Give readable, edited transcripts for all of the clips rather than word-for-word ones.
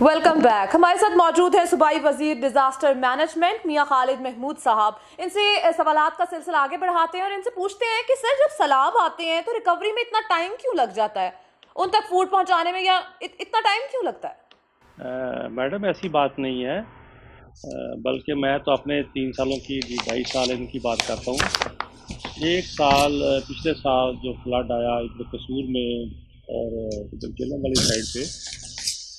Welcome back. हमारे साथ मौजूद है सूबाई वजीर डिजास्टर मैनेजमेंट मियां खालिद महमूद साहब। इनसे सवालात का सिलसिला आगे बढ़ाते हैं और इनसे पूछते हैं कि सर जब सैलाब आते हैं तो रिकवरी में इतना टाइम क्यों लग जाता है, उन तक फूड पहुंचाने में, या इतना टाइम क्यों लगता है? मैडम ऐसी बात नहीं है। बल्कि मैं तो अपने 3 सालों की 2.5 साल इनकी बात करता हूँ। एक साल पिछले साल जो फ्लड आया इधर कसूर में और इधर केलम वाली साइड पे,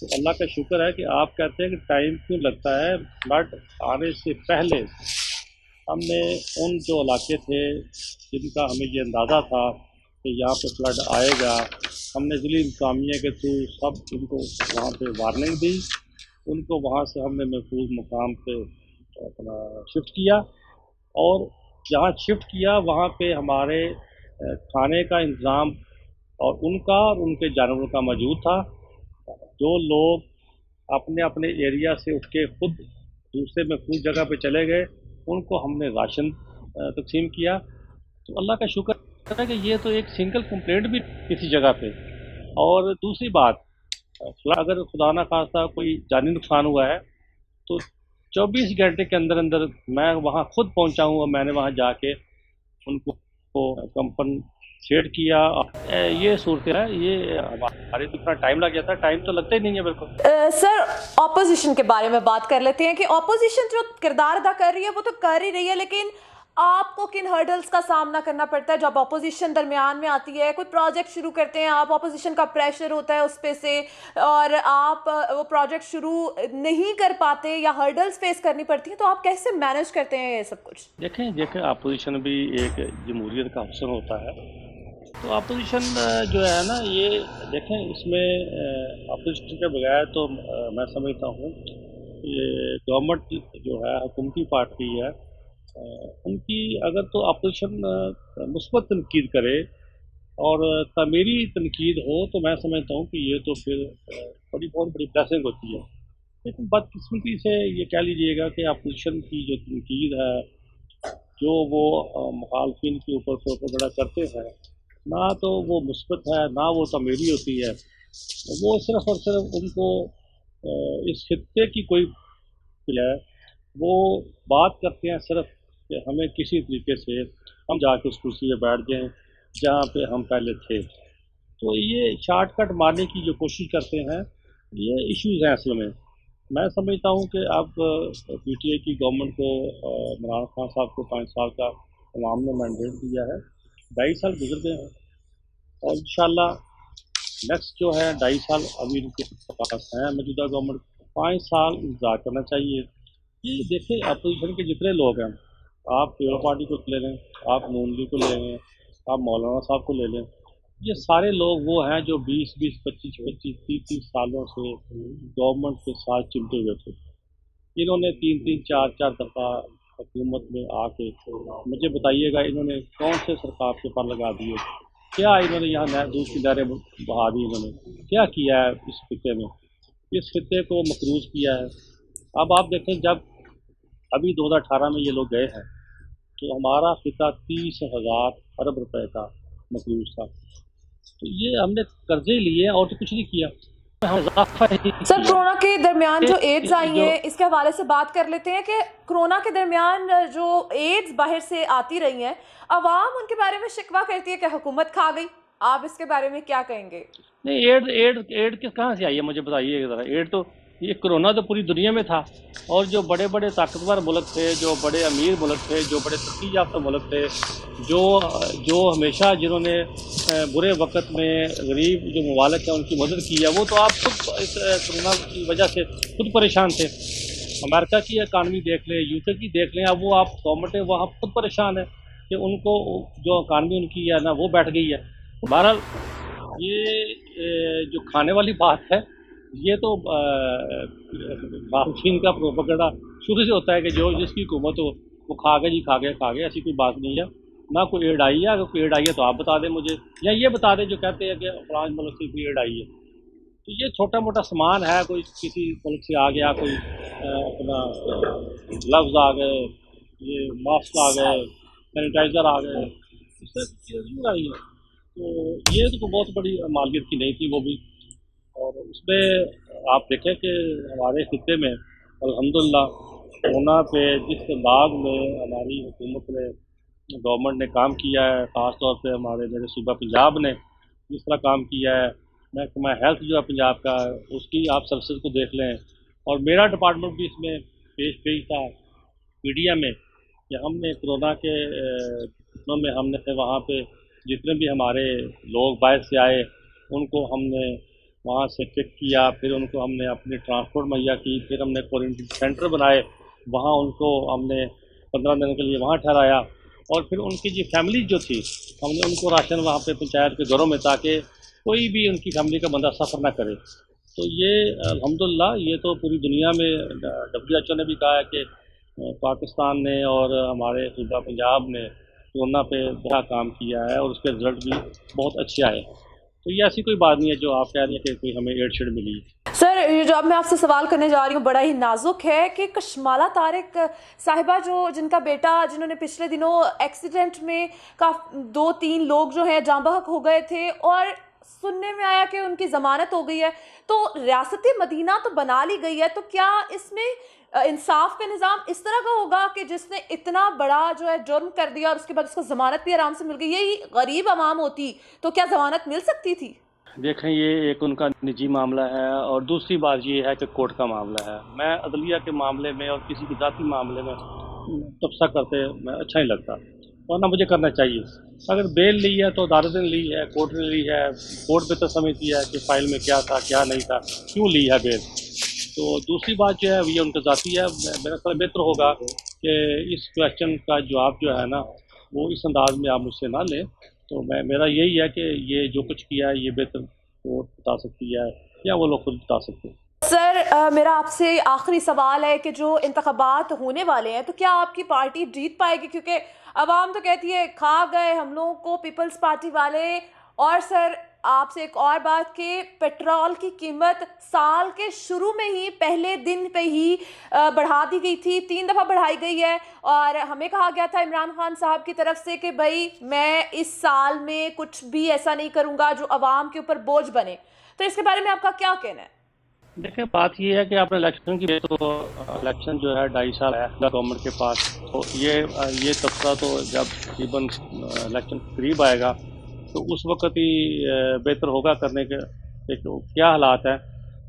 तो अल्लाह का शुक्र है कि आप कहते हैं कि टाइम क्यों लगता है। फ्लड आने से पहले हमने उन जो इलाके थे जिनका हमें ये अंदाज़ा था कि यहाँ पे फ्लड आएगा, हमने ज़िले इंतज़ामिया के थ्रू सब इनको वहाँ पे वार्निंग दी। उनको वहाँ से हमने महफूज मुकाम पे अपना शिफ्ट किया और जहाँ शिफ्ट किया वहाँ पे हमारे खाने का इंतज़ाम और उनका और उनके जानवरों का मौजूद था। जो लोग अपने अपने एरिया से उठ के खुद दूसरे महफूज जगह पे चले गए उनको हमने राशन तकसीम किया। तो अल्लाह का शुक्र है कि ये तो एक सिंगल कंप्लेंट भी किसी जगह पे। और दूसरी बात, अगर खुदा ना खास्ता कोई जानी नुकसान हुआ है तो 24 घंटे के अंदर अंदर मैं वहाँ खुद पहुँचा हूँ और मैंने वहाँ जाके उनको कंपनसेट किया। ये सूरत है, ये हमारे तो इतना टाइम लग जाता है, टाइम तो लगता ही नहीं है बिल्कुल। सर ऑपोजिशन के बारे में बात कर लेते हैं कि ऑपोजिशन जो किरदार अदा कर रही है वो तो कर ही रही है, लेकिन आपको किन हर्डल्स का सामना करना पड़ता है जब ऑपोजिशन दरमियान में आती है? कोई प्रोजेक्ट शुरू करते हैं आप, ऑपोजिशन का प्रेशर होता है उस पे से और आप वो प्रोजेक्ट शुरू नहीं कर पाते या हर्डल्स फेस करनी पड़ती हैं, तो आप कैसे मैनेज करते हैं ये सब कुछ? देखें अपोजिशन भी एक जमहूरियत का अफसर होता है। तो अपोजिशन जो है ना, ये देखें इसमें अपोजिशन के बगैर तो मैं समझता हूँ ये गवर्नमेंट जो है हुकूमती पार्टी है, उनकी अगर तो अपोजिशन मुस्बत तनकीद करे और तमीरी तनकीद हो तो मैं समझता हूँ कि ये तो फिर बहुत बड़ी ब्लेसिंग होती है। लेकिन बदकिस्मती से ये कह लीजिएगा कि अपोजिशन की जो तनकीद है, जो वो मुखालफिन के ऊपर प्रोपेगेंडा करते हैं, ना तो वो मुस्बत है ना वो तमीरी होती है। वो सिर्फ और सिर्फ उनको इस खित्ते की कोई है, वो बात करते हैं सिर्फ कि हमें किसी तरीके से हम जाके उस कुर्सी पे बैठ जाएं जहाँ पे हम पहले थे। तो ये शॉर्टकट मारने की जो कोशिश करते हैं, ये इश्यूज़ हैं असल में। मैं समझता हूँ कि अब पीटीआई की गवर्नमेंट को इमरान खान साहब को 5 साल का अवाम ने मैंडेट दिया है। 2.5 साल गुजर गए हैं और इंशाल्लाह नेक्स्ट जो है 2.5 साल अभी इनके पास हैं मौजूदा गवर्नमेंट को। 5 साल इंतजार करना चाहिए। ये देखिए अपोजिशन के जितने लोग हैं, आप पीपल पार्टी को ले लें, आप नून लीग को ले लें, आप मौलाना साहब को ले लें, ये सारे लोग वो हैं जो 20-20, 25-25, 30-30 सालों से गवर्नमेंट के साथ चिमटे हुए थे। इन्होंने 3-3, 4-4 दफ़ा हुकूमत में आके मुझे बताइएगा इन्होंने कौन से सरकार के पर लगा दिए, क्या इन्होंने यहाँ दूध की दरें बढ़ा दी, इन्होंने क्या किया है इस खिते में, इस खिते को मकरूज किया है। अब आप देखें जब अभी 2018 में ये लोग गए हैं तो हमारा खिता 30,000 अरब रुपए का मकरूज था। तो ये हमने कर्जे लिए और तो कुछ नहीं किया। सर कोरोना के दरमियान जो एड्स आई है इसके हवाले से बात कर लेते हैं कि कोरोना के दरमियान जो एड्स बाहर से आती रही हैं, अवाम उनके बारे में शिकवा करती है कि हुकूमत खा गई। आप इसके बारे में क्या कहेंगे? नहीं, एड किस कहाँ से आई है मुझे बताइए ज़रा। एड तो ये कोरोना तो पूरी दुनिया में था और जो बड़े बड़े ताकतवर मुल्क थे, जो बड़े अमीर मुल्क थे, जो बड़े तरक्की याफ्ता मुल्क थे, जो हमेशा जिन्होंने बुरे वक्त में गरीब जो ममालिक हैं उनकी मदद की है, वो तो आप खुद इस कोरोना की वजह से खुद परेशान थे। अमेरिका की इकानमी देख लें, यूके की देख लें, अब वो आप गवर्नमेंट वहाँ खुद परेशान है कि उनको जो इकानमी उनकी है ना वो बैठ गई है। बहरहाल ये जो खाने वाली बात है, ये तो खामचीन का प्रोपेगेंडा शुरू से होता है कि जो जिसकी हुकूमत हो वो खा गए जी, खा गए, ऐसी कोई बात नहीं है। ना कोई एड आई है। अगर कोई एड आई है तो आप बता दें मुझे, या ये बता दें जो कहते हैं कि फलां मुल्क से कोई एड आई है। तो ये छोटा मोटा सामान है, कोई किसी मुल्क से आ गया, कोई अपना ग्लव्स आ गए, ये मास्क आ गए, सैनिटाइज़र आ गए, इससे जरूर आई है। तो ये तो बहुत बड़ी मालियत की नहीं थी वो भी, और उसमें आप देखें कि हमारे खित्ते में अल्हम्दुलिल्लाह कोरोना पे जिस अंदाज में हमारी हुकूमत ने, गवर्नमेंट ने काम किया है, ख़ास तौर पे हमारे मेरे सूबा पंजाब ने जिस तरह काम किया है, महकमा हेल्थ जो है पंजाब का, उसकी आप सर्विसेज को देख लें। और मेरा डिपार्टमेंट भी इसमें पेश था मीडिया में कि हमने कोरोना के दिनों में हमने वहाँ पे जितने भी हमारे लोग बाहर से आए उनको हमने वहाँ से पिक किया, फिर उनको हमने अपनी ट्रांसपोर्ट मुहैया की, फिर हमने क्वारंटीन सेंटर बनाए, वहाँ उनको हमने 15 दिन के लिए वहाँ ठहराया, और फिर उनकी जो फैमिली जो थी हमने उनको राशन वहाँ पे पंचायत के घरों में, ताकि कोई भी उनकी फैमिली का बंदा सफ़र ना करे। तो ये अल्हम्दुलिल्लाह ये तो पूरी दुनिया में WHO ने भी कहा है कि पाकिस्तान ने और हमारे सूबा पंजाब ने कोरोना पे बड़ा काम किया है और उसके रिजल्ट भी बहुत अच्छे आए हैं। तो ये ऐसी कोई बात नहीं है जो आप कह रही हैं कि कोई हमें एड शेड मिली। सर, ये जो अब मैं आपसे सवाल करने जा रही हूँ बड़ा ही नाजुक है कि कशमाला तारिक साहिबा जो जिनका बेटा जिन्होंने पिछले दिनों एक्सीडेंट में काफ़ी 2-3 लोग जो हैं जाँ बहक हो गए थे और सुनने में आया कि उनकी ज़मानत हो गई है, तो रियासती मदीना तो बना ली गई है, तो क्या इसमें इंसाफ का निज़ाम इस तरह का होगा कि जिसने इतना बड़ा जो है जुर्म कर दिया और उसके बाद उसको ज़मानत भी आराम से मिल गई, यही गरीब आवाम होती तो क्या ज़मानत मिल सकती थी? देखें, ये एक उनका निजी मामला है और दूसरी बात ये है कि कोर्ट का मामला है। मैं अदलिया के मामले में और किसी के ज़ाती मामले में तबसरा करते मैं अच्छा नहीं लगता, और ना मुझे करना चाहिए। अगर बेल ली है तो अदालत ने ली है, कोर्ट ने ली है, कोर्ट बेहतर समझती है कि फ़ाइल में क्या था क्या नहीं था, क्यों ली है बेल। तो दूसरी बात जो है ये उनका ज़ाती है। मेरा ख्याल बेहतर होगा कि इस क्वेश्चन का जवाब जो है ना वो इस अंदाज में आप मुझसे ना लें। तो मेरा यही है कि ये जो कुछ किया है ये बेहतर कोर्ट बता सकती है या वो लोग खुद बता सकते हैं। सर, मेरा आपसे आखिरी सवाल है कि जो इंतखाबात होने वाले हैं तो क्या आपकी पार्टी जीत पाएगी? क्योंकि अवाम तो कहती है खा गए हम लोगों को पीपल्स पार्टी वाले। और सर, आपसे एक और बात कि पेट्रोल की कीमत साल के शुरू में ही पहले दिन पे ही बढ़ा दी गई थी, 3 दफ़ा बढ़ाई गई है, और हमें कहा गया था इमरान खान साहब की तरफ से कि भाई मैं इस साल में कुछ भी ऐसा नहीं करूँगा जो अवाम के ऊपर बोझ बने। तो इसके बारे में आपका क्या कहना है? देखिए, बात ये है कि आपने इलेक्शन की, तो इलेक्शन जो है 2.5 साल है गवर्नमेंट के पास। तो ये तबसरा तो जब तकरीबन इलेक्शन करीब आएगा तो उस वक्त ही बेहतर होगा करने के तो क्या हालात हैं।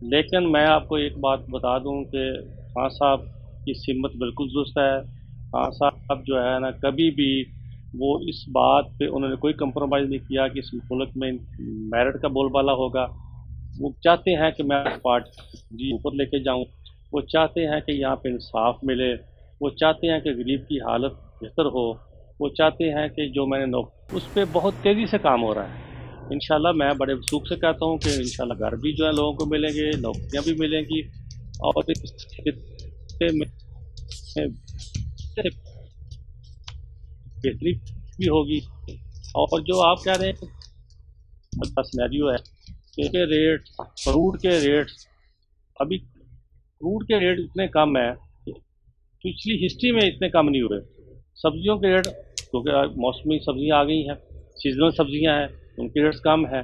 लेकिन मैं आपको एक बात बता दूं कि खान साहब की हिम्मत बिल्कुल दुरुस्त है। खान साहब जो है ना कभी भी वो इस बात पे उन्होंने कोई कंप्रोमाइज़ नहीं किया कि इस मुल्क में मेरिट का बोलबाला होगा। वो चाहते हैं कि मैं पार्टी ऊपर लेके जाऊं, वो चाहते हैं कि यहाँ पे इंसाफ मिले, वो चाहते हैं कि गरीब की हालत बेहतर हो, वो चाहते हैं कि जो मैंने उस पर बहुत तेज़ी से काम हो रहा है। इंशाल्लाह मैं बड़े वसूख से कहता हूँ कि इंशाल्लाह घर भी जो है लोगों को मिलेंगे, नौकरियाँ भी मिलेंगी, और इस खित्ते में बेहतरी भी होगी। और जो आप कह रहे हैं सिनेरियो है के रेट, फ्रूट के रेट, अभी फ्रूट के रेट इतने कम है, पिछली हिस्ट्री में इतने कम नहीं हुए। सब्जियों के रेट, क्योंकि मौसमी सब्जियां आ गई हैं, सीजनल सब्जियां हैं, उनके रेट्स कम है।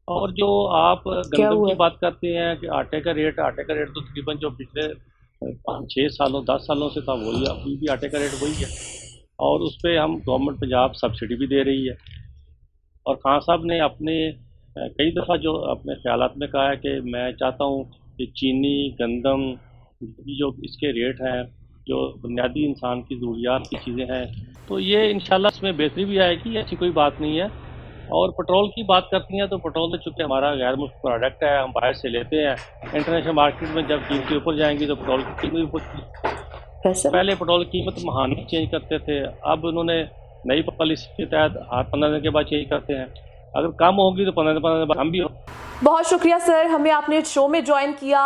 और जो आप गंदम की बात करते हैं कि आटे का रेट तो तकरीबन जो पिछले 5-6 सालों 10 सालों से था वही, अभी भी आटे का रेट वही है, और उस पर हम गवर्नमेंट पंजाब सब्सिडी भी दे रही है। और खान साहब ने अपने कई दफ़ा जो अपने ख्यालात में कहा है कि मैं चाहता हूँ कि चीनी, गंदम, जो इसके रेट हैं, जो बुनियादी इंसान की ज़रूरियात की चीज़ें हैं, तो ये इंशाल्लाह इसमें बेहतरी भी आएगी, ऐसी कोई बात नहीं है। और पेट्रोल की बात करती हैं तो पेट्रोल तो चूँकि हमारा गैर मुल्क प्रोडक्ट है, हम बाहर से लेते हैं। इंटरनेशनल मार्केट में जब कीमतें ऊपर जाएंगी तो पेट्रोल की कीमत भी ऊपर। पहले पेट्रोल की कीमत महाना चेंज करते थे, अब उन्होंने नई पॉलिसी के तहत 15 दिन के बाद चेंज करते हैं। अगर कम होगी तो 15 दिन बाद हम भी हो। बहुत शुक्रिया सर, हमें आपने शो में ज्वाइन किया।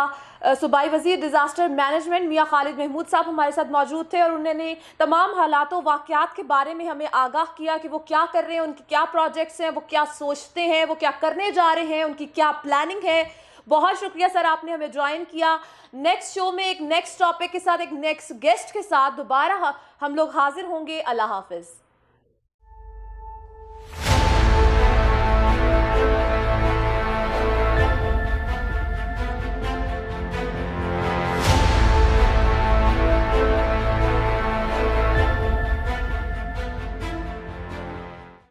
सूबाई वज़ीर डिज़ास्टर मैनेजमेंट मियाँ खालिद महमूद साहब हमारे साथ मौजूद थे और उन्होंने तमाम हालातों वाक़यात के बारे में हमें आगाह किया कि वो क्या कर रहे हैं, उनके क्या प्रोजेक्ट्स हैं, वो क्या सोचते हैं, वो क्या करने जा रहे हैं, उनकी क्या प्लानिंग है। बहुत शुक्रिया सर, आपने हमें ज्वाइन किया। नेक्स्ट शो में एक नेक्स्ट टॉपिक के साथ, एक नेक्स्ट गेस्ट के साथ दोबारा हम लोग हाजिर होंगे। अल्लाह हाफिज़।